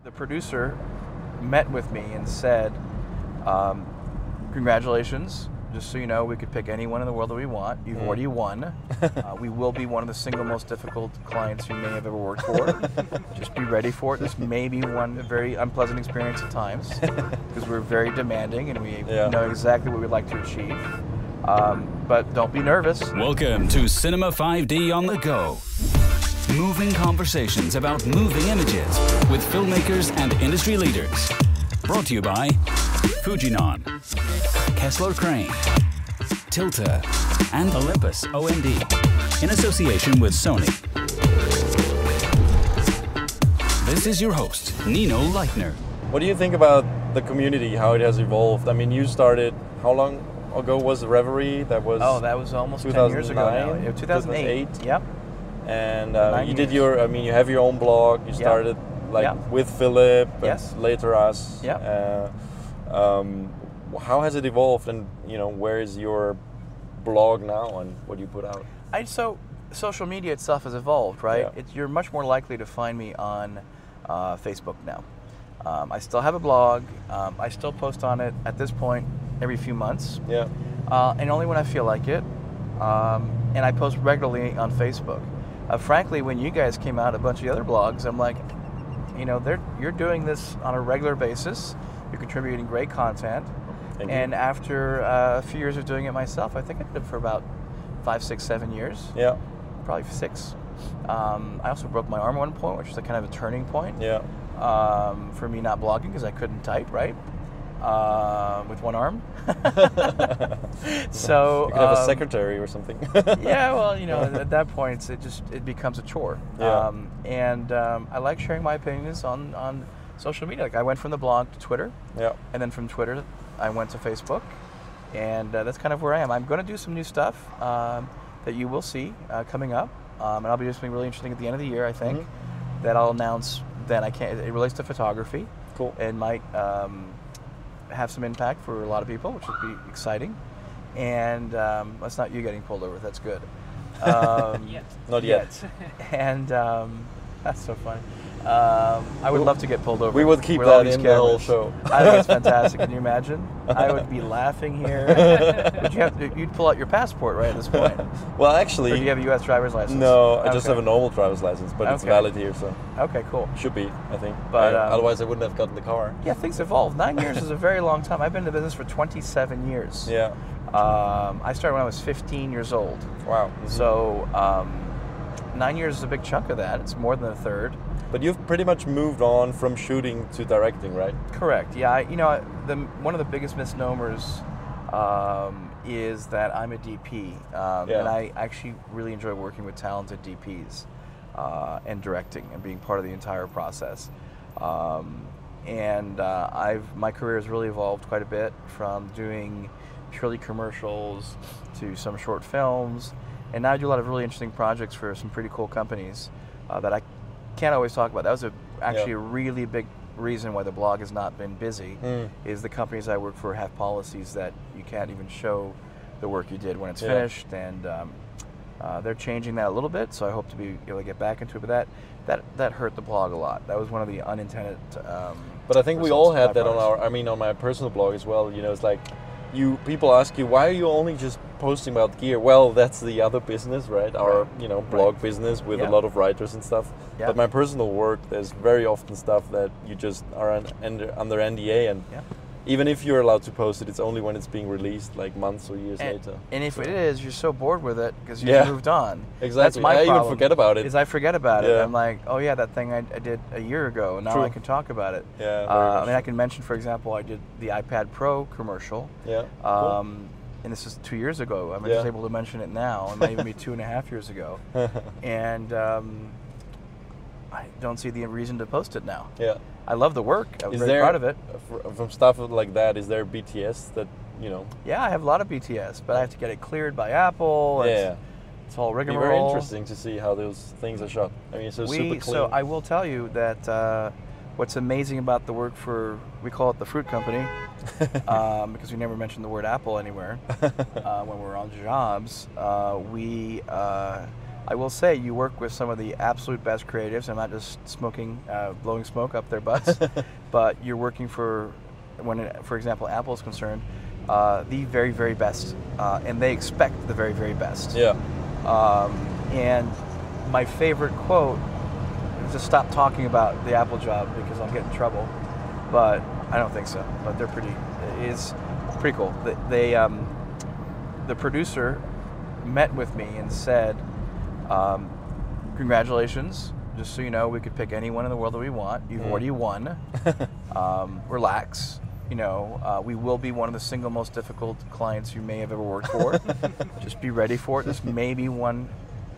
The producer met with me and said, congratulations, just so you know, we could pick anyone in the world that we want. You've already won. We will be one of the single most difficult clients you may have ever worked for. Just be ready for it. This may be one very unpleasant experience at times, because we're very demanding and we know exactly what we'd like to achieve. But don't be nervous. Welcome to Cinema 5D on the Go. Moving conversations about moving images with filmmakers and industry leaders. Brought to you by Fujinon, Kessler Crane, Tilta, and Olympus OND in association with Sony. This is your host, Nino Leitner. What do you think about the community, how it has evolved? I mean, you started, how long ago was Reverie? That was that was almost 10 years ago now. 2008. Yep. And you did you have your own blog. You started with Philip, and later us. Yeah. How has it evolved, and where is your blog now, and what do you put out? So social media itself has evolved, right? Yeah. You're much more likely to find me on Facebook now. I still have a blog. I still post on it at this point every few months. Yeah. And only when I feel like it. And I post regularly on Facebook. Frankly, when you guys came out, a bunch of the other blogs, I'm like, you're doing this on a regular basis. You're contributing great content. And after a few years of doing it myself, I think I did it for about 5, 6, 7 years. Yeah. Probably 6. I also broke my arm at one point, which was a kind of a turning point. Yeah. For me not blogging because I couldn't type, right? With one arm. So you could have a secretary or something. Yeah, well, at that point it becomes a chore. Yeah. And I like sharing my opinions on social media. Like I went from the blog to Twitter. Yeah. And then from Twitter I went to Facebook, and that's kind of where I am. I'm going to do some new stuff that you will see coming up, and I'll be doing something really interesting at the end of the year, I think, that I'll announce. Then it relates to photography. Cool. And might have some impact for a lot of people, which would be exciting. And that's not you getting pulled over. That's good. Not yet. And that's so funny. I would love to get pulled over. We would keep that in the whole show. I think it's fantastic. Can you imagine? I would be laughing here. But you'd pull out your passport right at this point. Well, actually, or do you have a U.S. driver's license? No, I just have a normal driver's license, but it's valid here, so. Okay, cool. Should be, I think. But otherwise, I wouldn't have gotten the car. Yeah, things evolve. 9 years is a very long time. I've been in the business for 27 years. Yeah. I started when I was 15 years old. Wow. Mm-hmm. So 9 years is a big chunk of that. It's more than a third. But you've pretty much moved on from shooting to directing, right? Correct. Yeah. One of the biggest misnomers is that I'm a DP, and I actually really enjoy working with talented DPs and directing and being part of the entire process. My career has really evolved quite a bit, from doing purely commercials to some short films, and now I do a lot of really interesting projects for some pretty cool companies that I can't always talk about. That was actually a really big reason why the blog has not been busy, is the companies I work for have policies that you can't even show the work you did when it's finished, and they're changing that a little bit, so I hope to be able to get back into it, but that hurt the blog a lot. That was one of the unintended but I think we all had that on my personal blog as well. It's like people ask you, why are you only just posting about gear? Well, that's the other business, right? Our blog business with a lot of writers and stuff. But my personal work, there's very often stuff that you just are under NDA, and even if you're allowed to post it, it's only when it's being released, like months or years later. And if it is, you're so bored with it because you've moved on. Exactly. That's my problem. I even forget about it. I forget about it. I'm like, oh yeah, that thing I did a year ago. Now I can talk about it. Yeah. I can mention, for example, I did the iPad Pro commercial. Yeah. Cool. And this is 2 years ago. I'm just able to mention it now. It might even be 2.5 years ago. And I don't see the reason to post it now. Yeah. I love the work. I was very proud of it. From stuff like that, is there BTS that, Yeah, I have a lot of BTS, but I have to get it cleared by Apple. It's all rigmarole. It'd be very interesting to see how those things are shot. I mean, super clean. So I will tell you that what's amazing about the work we call it the Fruit Company, because we never mentioned the word Apple anywhere when we're on jobs. I will say you work with some of the absolute best creatives. I'm not just blowing smoke up their butts, but you're working for example, Apple is concerned, the very, very best, and they expect the very, very best. Yeah. And my favorite quote is to stop talking about the Apple job because I'll get in trouble, but I don't think so. But it's pretty cool. The producer met with me and said, congratulations, just so you know, we could pick anyone in the world that we want. You've already won. Relax. We will be one of the single most difficult clients you may have ever worked for. Just be ready for it. This may be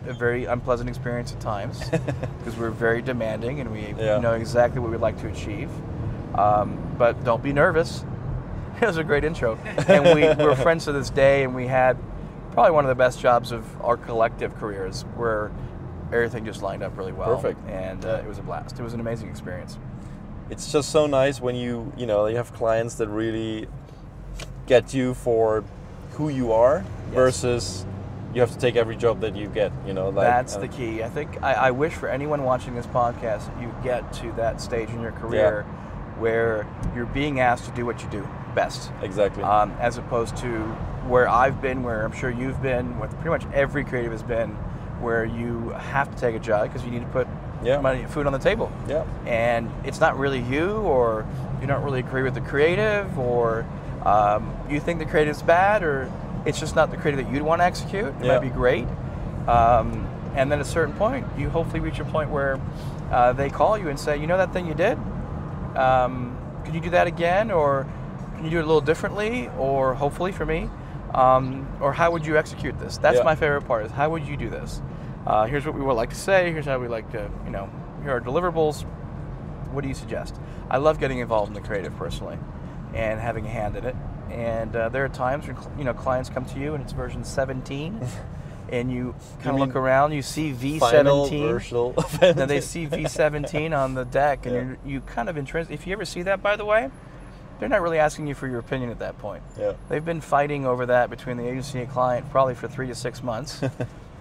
a very unpleasant experience at times because we're very demanding and we know exactly what we'd like to achieve. But don't be nervous. It was a great intro. And we're friends to this day, and we had probably one of the best jobs of our collective careers where everything just lined up really well. Perfect. And it was a blast. It was an amazing experience. It's just so nice when you have clients that really get you for who you are versus you have to take every job that you get, That's the key. I think I wish for anyone watching this podcast that you get to that stage in your career where you're being asked to do what you do best. Exactly. As opposed to where I've been, where I'm sure you've been, where pretty much every creative has been, where you have to take a job because you need to put food on the table. Yeah. And it's not really you, or you don't really agree with the creative, or you think the creative's bad, or it's just not the creative that you'd want to execute. It might be great. And then at a certain point, you hopefully reach a point where they call you and say, that thing you did? Could you do that again? Or can you do it a little differently? Or hopefully for me, or how would you execute this? That's my favorite part, is how would you do this? Here's what we would like to say, here's how we like to, here are deliverables. What do you suggest? I love getting involved in the creative personally and having a hand in it. And there are times when clients come to you and it's version 17 and you kind of look around, you see V17, then they see V17 on the deck, and you kind of interested. If you ever see that, by the way, they're not really asking you for your opinion at that point. Yeah. They've been fighting over that between the agency and client probably for 3 to 6 months.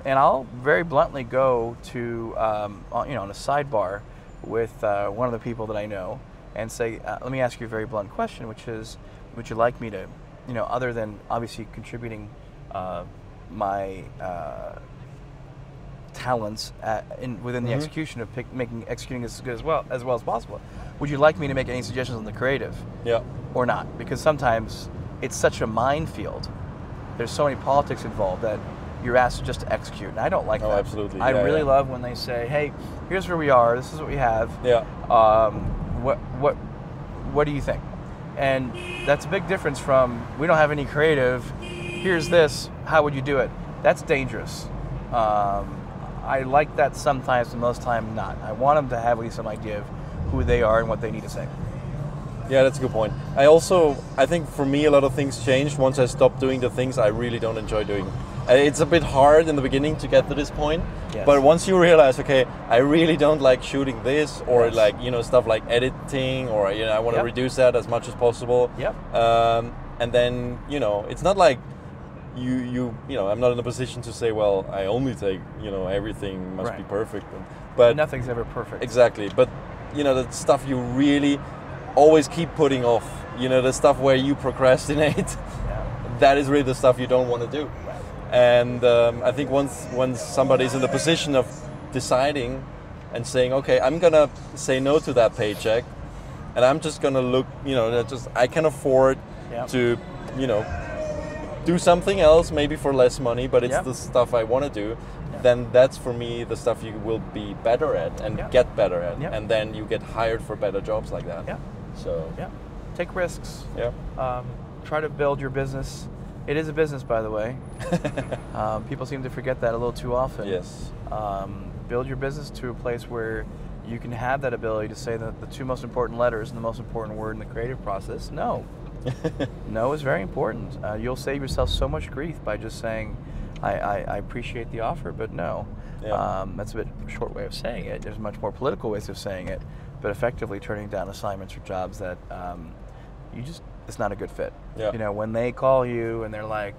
And I'll very bluntly go to, on a sidebar with one of the people that I know and say, let me ask you a very blunt question, which is, would you like me to, other than obviously contributing my talents within the execution of executing as good as well as possible, would you like me to make any suggestions on the creative? Yeah. Or not? Because sometimes it's such a minefield. There's so many politics involved that you're asked just to execute, and I don't like that. Absolutely. I really love when they say, "Hey, here's where we are. This is what we have. Yeah. What do you think?" And that's a big difference from, "We don't have any creative. Here's this. How would you do it?" That's dangerous. I like that sometimes, and most time not. I want them to have at least some idea of who they are and what they need to say. Yeah, that's a good point. I think for me, a lot of things changed once I stopped doing the things I really don't enjoy doing. It's a bit hard in the beginning to get to this point, but once you realize, okay, I really don't like shooting this, or stuff like editing, or I want to reduce that as much as possible. Yep. And then it's not like I'm not in a position to say, well, I only take everything must be perfect, but nothing's ever perfect. Exactly, but the stuff you really always keep putting off, the stuff where you procrastinate, that is really the stuff you don't want to do. And I think once somebody's in the position of deciding and saying, okay, I'm gonna say no to that paycheck, and I'm just gonna look, I can afford to, do something else, maybe for less money, but it's the stuff I want to do, then that's for me the stuff you will be better at and get better at, and then you get hired for better jobs like that. So take risks. Try to build your business. It is a business, by the way. People seem to forget that a little too often. Yes. Build your business to a place where you can have that ability to say the two most important letters and the most important word in the creative process. No. No is very important. You'll save yourself so much grief by just saying, I appreciate the offer, but no. That's a bit short way of saying it. There's much more political ways of saying it, but effectively turning down assignments or jobs that it's not a good fit. When they call you and they're like,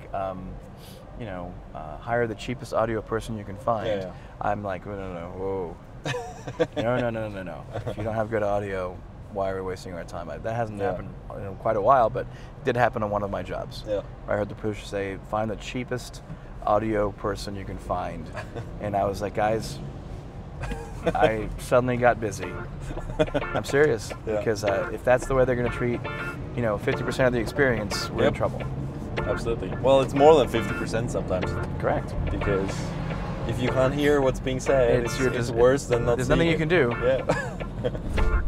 hire the cheapest audio person you can find. Yeah. I'm like, no, whoa. No. If you don't have good audio, why are we wasting our time? That hasn't happened in quite a while, but it did happen on one of my jobs. Yeah. I heard the producer say, find the cheapest audio person you can find. And I was like, guys, I suddenly got busy. I'm serious. Because if that's the way they're going to treat 50% of the experience, we're in trouble. Absolutely. Well, it's more than 50% sometimes. Correct. Because if you can't hear what's being said, it's worse than not There's seeing nothing it. you can do. Yeah.